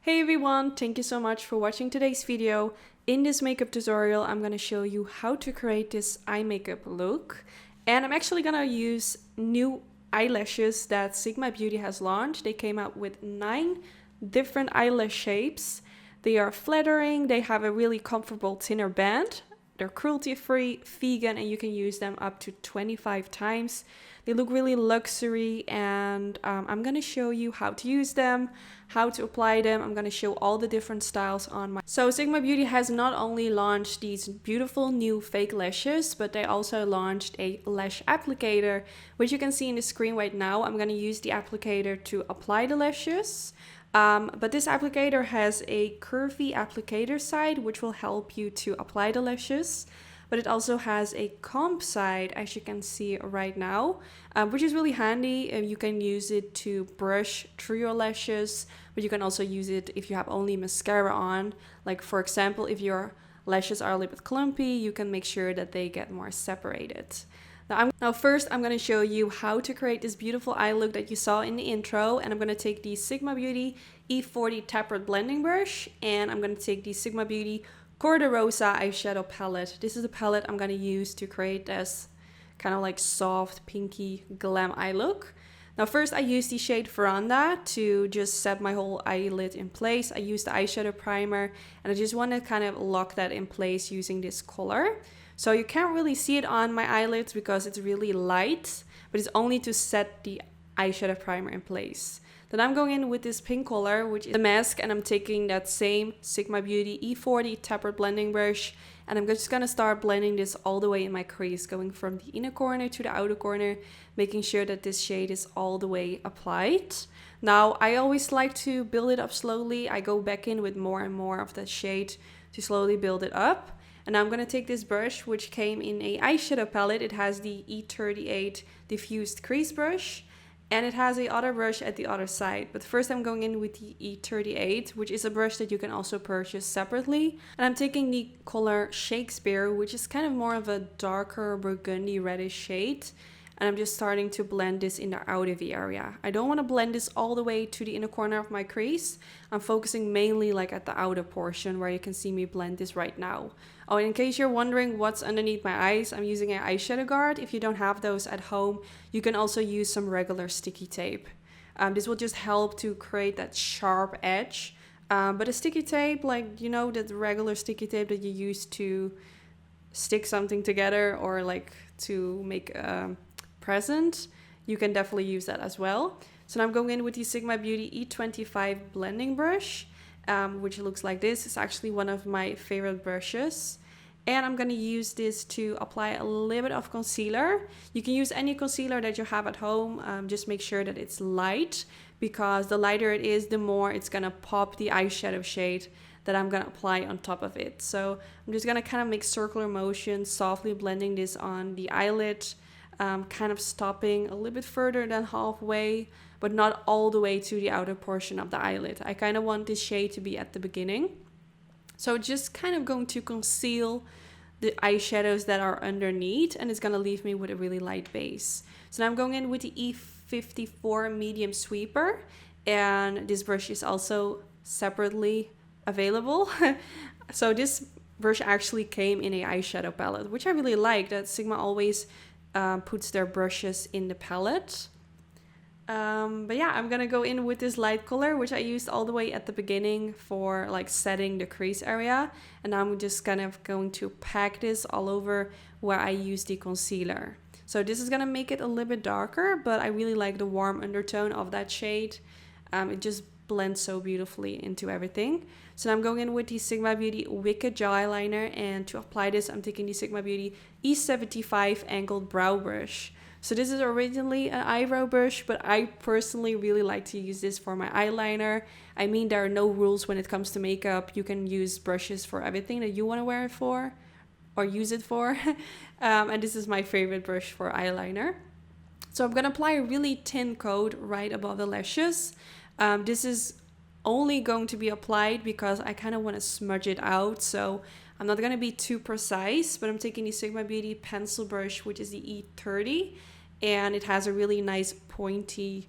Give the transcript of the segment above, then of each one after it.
Hey everyone, thank you so much for watching today's video. In this makeup tutorial, I'm going to show you how to create this eye makeup look. And I'm actually going to use new eyelashes that Sigma Beauty has launched. They came out with 9 different eyelash shapes. They are flattering, they have a really comfortable thinner band. They're cruelty-free, vegan, and you can use them up to 25 times. They look really luxury, and I'm going to show you how to use them, how to apply them. I'm going to show all the different styles on my... So Sigma Beauty has not only launched these beautiful new fake lashes, but they also launched a lash applicator, which you can see in the screen right now. I'm going to use the applicator to apply the lashes. But this applicator has a curvy applicator side, which will help you to apply the lashes. But it also has a comb side, as you can see right now, which is really handy. You can use it to brush through your lashes, but you can also use it if you have only mascara on. Like, for example, if your lashes are a little bit clumpy, you can make sure that they get more separated. Now first, I'm going to show you how to create this beautiful eye look that you saw in the intro. And I'm going to take the Sigma Beauty E40 tapered blending brush, and I'm going to take the Sigma Beauty cor-de-rosa eyeshadow palette. This is a palette I'm going to use to create this kind of like soft, pinky, glam eye look. Now first, I use the shade Veranda to just set my whole eyelid in place. I use the eyeshadow primer, and I just want to kind of lock that in place using this color. So you can't really see it on my eyelids because it's really light, but it's only to set the eyeshadow primer in place. Then I'm going in with this pink color, which is the mask, and I'm taking that same Sigma Beauty E40 tapered blending brush, and I'm just gonna start blending this all the way in my crease, going from the inner corner to the outer corner, making sure that this shade is all the way applied. Now, I always like to build it up slowly. I go back in with more and more of that shade to slowly build it up. And now I'm going to take this brush, which came in a eyeshadow palette. It has the E38 diffused crease brush, and it has a other brush at the other side. But first I'm going in with the E38, which is a brush that you can also purchase separately. And I'm taking the color Shakespeare, which is kind of more of a darker burgundy reddish shade. And I'm just starting to blend this in the outer V area. I don't want to blend this all the way to the inner corner of my crease. I'm focusing mainly like at the outer portion where you can see me blend this right now. Oh, and in case you're wondering what's underneath my eyes, I'm using an eyeshadow guard. If you don't have those at home, you can also use some regular sticky tape. This will just help to create that sharp edge. But a sticky tape, like, you know, that regular sticky tape that you use to stick something together or like to make a present, you can definitely use that as well. So now I'm going in with the Sigma Beauty E25 blending brush, which looks like this. It's actually one of my favorite brushes. And I'm going to use this to apply a little bit of concealer. You can use any concealer that you have at home. Just make sure that it's light, because the lighter it is, the more it's going to pop the eyeshadow shade that I'm going to apply on top of it. So I'm just going to kind of make circular motions, softly blending this on the eyelid. Kind of stopping a little bit further than halfway, but not all the way to the outer portion of the eyelid. I kind of want this shade to be at the beginning. So just kind of going to conceal the eyeshadows that are underneath, and it's going to leave me with a really light base. So now I'm going in with the E54 medium sweeper, and this brush is also separately available. So this brush actually came in a eyeshadow palette, which I really like, that Sigma always puts their brushes in the palette. But yeah, I'm gonna go in with this light color, which I used all the way at the beginning for like setting the crease area, and I'm just kind of going to pack this all over where I use the concealer. So this is gonna make it a little bit darker, but I really like the warm undertone of that shade. It just blends so beautifully into everything. So now I'm going in with the Sigma Beauty Wicked Gel Eyeliner, and to apply this, I'm taking the Sigma Beauty E75 Angled Brow Brush. So this is originally an eyebrow brush, but I personally really like to use this for my eyeliner. I mean, there are no rules when it comes to makeup. You can use brushes for everything that you want to wear it for or use it for. And this is my favorite brush for eyeliner. So I'm going to apply a really thin coat right above the lashes. This is only going to be applied because I kind of want to smudge it out. So I'm not going to be too precise, but I'm taking the Sigma Beauty pencil brush, which is the E30, and it has a really nice pointy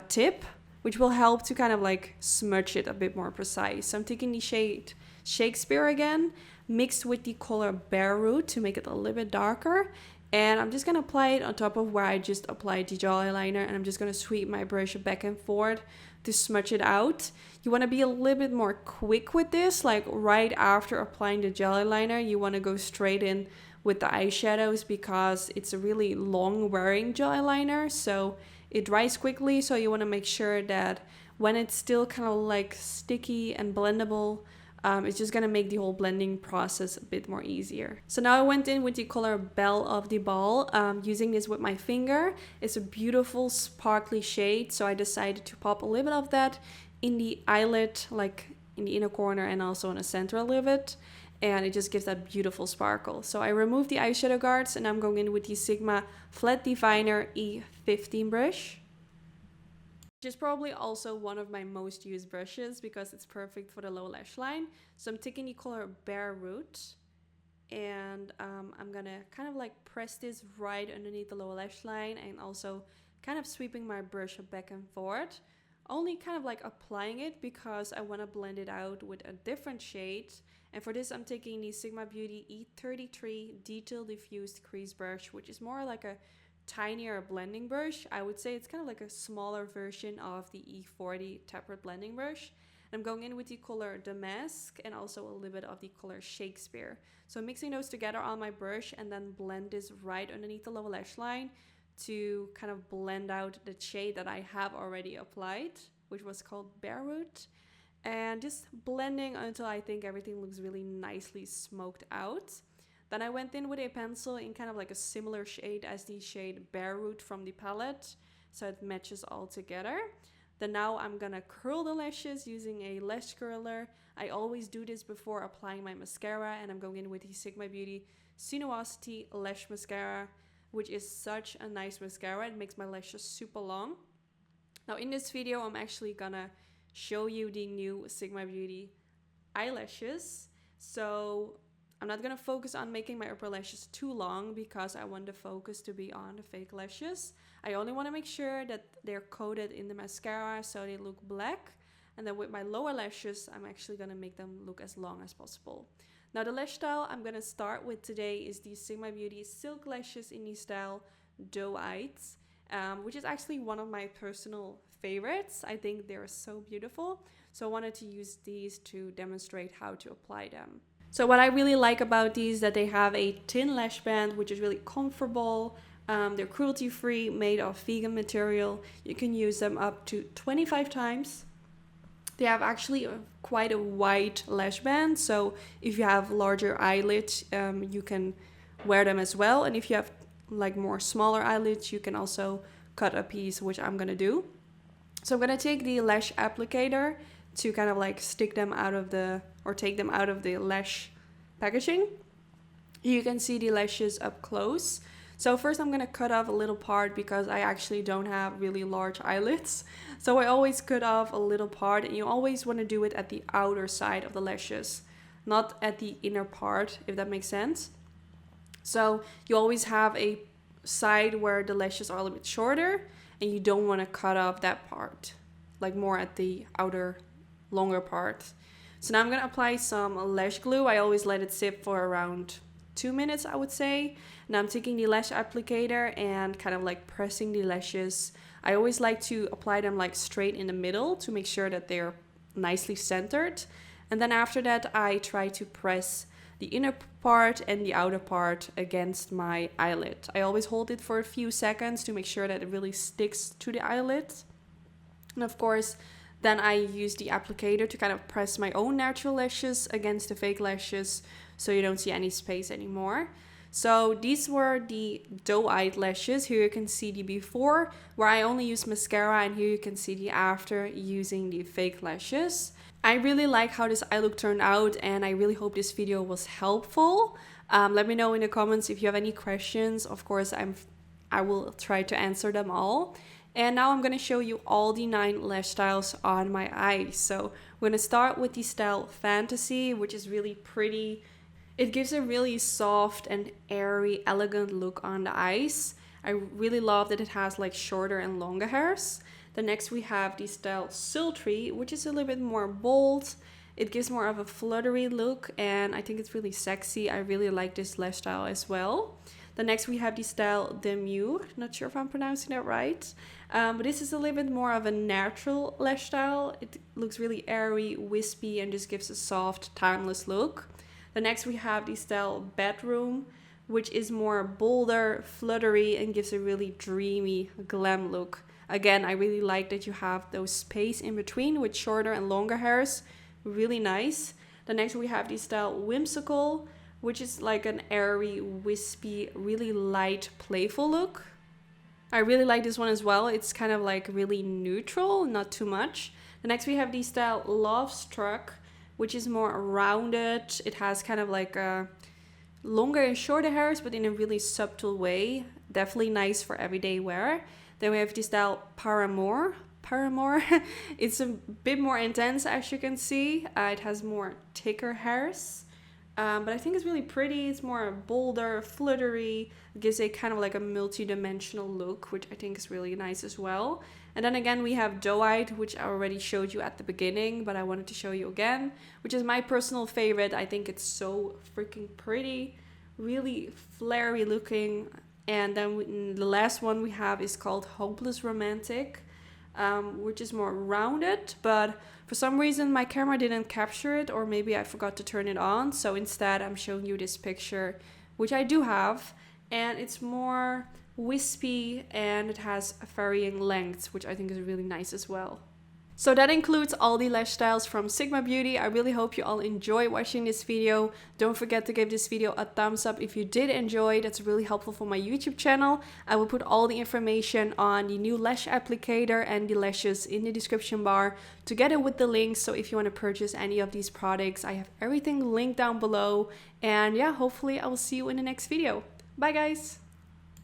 tip. which will help to kind of like smudge it a bit more precise. So I'm taking the shade Shakespeare again, mixed with the color Bare Root to make it a little bit darker. And I'm just going to apply it on top of where I just applied the gel eyeliner. And I'm just going to sweep my brush back and forth to smudge it out. You want to be a little bit more quick with this. Like right after applying the gel eyeliner, you want to go straight in with the eyeshadows because it's a really long wearing gel eyeliner. So it dries quickly. So you want to make sure that when it's still kind of like sticky and blendable, it's just gonna make the whole blending process a bit more easier. So now I went in with the color Belle of the Ball, using this with my finger. It's a beautiful sparkly shade, so I decided to pop a little bit of that in the eyelid, like in the inner corner and also in the center a little bit. And it just gives that beautiful sparkle. So I removed the eyeshadow guards and I'm going in with the Sigma Flat Definer E15 brush, which is probably also one of my most used brushes because it's perfect for the low lash line. So I'm taking the color Bare Root and I'm gonna kind of like press this right underneath the lower lash line and also kind of sweeping my brush back and forth. Only kind of like applying it because I want to blend it out with a different shade. And for this I'm taking the Sigma Beauty E33 Detail Diffused Crease Brush, which is more like a tinier blending brush. I would say it's kind of like a smaller version of the E40 tapered blending brush. And I'm going in with the color Damask and also a little bit of the color Shakespeare. So I'm mixing those together on my brush and then blend this right underneath the lower lash line to kind of blend out the shade that I have already applied, which was called Bare Root. And just blending until I think everything looks really nicely smoked out. Then I went in with a pencil in kind of like a similar shade as the shade Bare Root from the palette, so it matches all together. Then now I'm gonna curl the lashes using a lash curler. I always do this before applying my mascara, and I'm going in with the Sigma Beauty Sinuosity Lash Mascara, which is such a nice mascara. It makes my lashes super long. Now in this video, I'm actually gonna show you the new Sigma Beauty eyelashes. So I'm not gonna focus on making my upper lashes too long because I want the focus to be on the fake lashes. I only want to make sure that they're coated in the mascara so they look black. And then with my lower lashes, I'm actually gonna make them look as long as possible. Now the lash style I'm gonna start with today is the Sigma Beauty Silk Lashes in the style Doe-Eyed, which is actually one of my personal favorites. I think they're so beautiful. So I wanted to use these to demonstrate how to apply them. So what I really like about these is that they have a thin lash band, which is really comfortable. They're cruelty-free, made of vegan material. You can use them up to 25 times. They have actually quite a wide lash band, so if you have larger eyelids, you can wear them as well. And if you have like more smaller eyelids, you can also cut a piece, which I'm gonna do. So I'm gonna take the Lash Applicator to kind of like stick them out of the, or take them out of the lash packaging. You can see the lashes up close. So first I'm gonna cut off a little part because I actually don't have really large eyelids. So I always cut off a little part, and you always wanna do it at the outer side of the lashes, not at the inner part, if that makes sense. So you always have a side where the lashes are a little bit shorter, and you don't wanna cut off that part, like more at the outer, longer part. So now I'm gonna apply some lash glue. I always let it sit for around 2 minutes, I would say. Now I'm taking the lash applicator and kind of like pressing the lashes. I always like to apply them like straight in the middle to make sure that they're nicely centered. And then after that, I try to press the inner part and the outer part against my eyelid. I always hold it for a few seconds to make sure that it really sticks to the eyelid. And of course, then I use the applicator to kind of press my own natural lashes against the fake lashes so you don't see any space anymore. So these were the Doe-Eyed lashes. Here you can see the before, where I only use mascara, and here you can see the after using the fake lashes. I really like how this eye look turned out, and I really hope this video was helpful. Let me know in the comments if you have any questions. Of course, I will try to answer them all. And now I'm going to show you all the 9 lash styles on my eyes. So we're going to start with the style Fantasy, which is really pretty. It gives a really soft and airy, elegant look on the eyes. I really love that it has like shorter and longer hairs. Then next we have the style Sultry, which is a little bit more bold. It gives more of a fluttery look, and I think it's really sexy. I really like this lash style as well. Then next we have the style Demure. Not sure if I'm pronouncing that right. But this is a little bit more of a natural lash style. It looks really airy, wispy, and just gives a soft, timeless look. Then next we have the style Bedroom, which is more bolder, fluttery, and gives a really dreamy, glam look. Again, I really like that you have those space in between with shorter and longer hairs. Really nice. Then next we have the style Whimsical, which is like an airy, wispy, really light, playful look. I really like this one as well. It's kind of like really neutral, not too much. The next we have the style Love Struck, which is more rounded. It has kind of like a longer and shorter hairs, but in a really subtle way. Definitely nice for everyday wear. Then we have the style Paramour. It's a bit more intense, as you can see. It has more thicker hairs. But I think it's really pretty. It's more bolder, fluttery. It gives a kind of like a multi-dimensional look, which I think is really nice as well. And then again, we have Doe-Eyed, which I already showed you at the beginning, but I wanted to show you again, which is my personal favorite. I think it's so freaking pretty, really flary looking. And then the last one we have is called Hopeless Romantic, which is more rounded, but for some reason my camera didn't capture it, or maybe I forgot to turn it on. So instead I'm showing you this picture, which I do have, and it's more wispy and it has varying lengths, which I think is really nice as well. So that includes all the lash styles from Sigma Beauty. I really hope you all enjoy watching this video. Don't forget to give this video a thumbs up if you did enjoy. That's really helpful for my YouTube channel. I will put all the information on the new lash applicator and the lashes in the description bar, together with the links. So if you want to purchase any of these products, I have everything linked down below. And yeah, hopefully I will see you in the next video. Bye guys!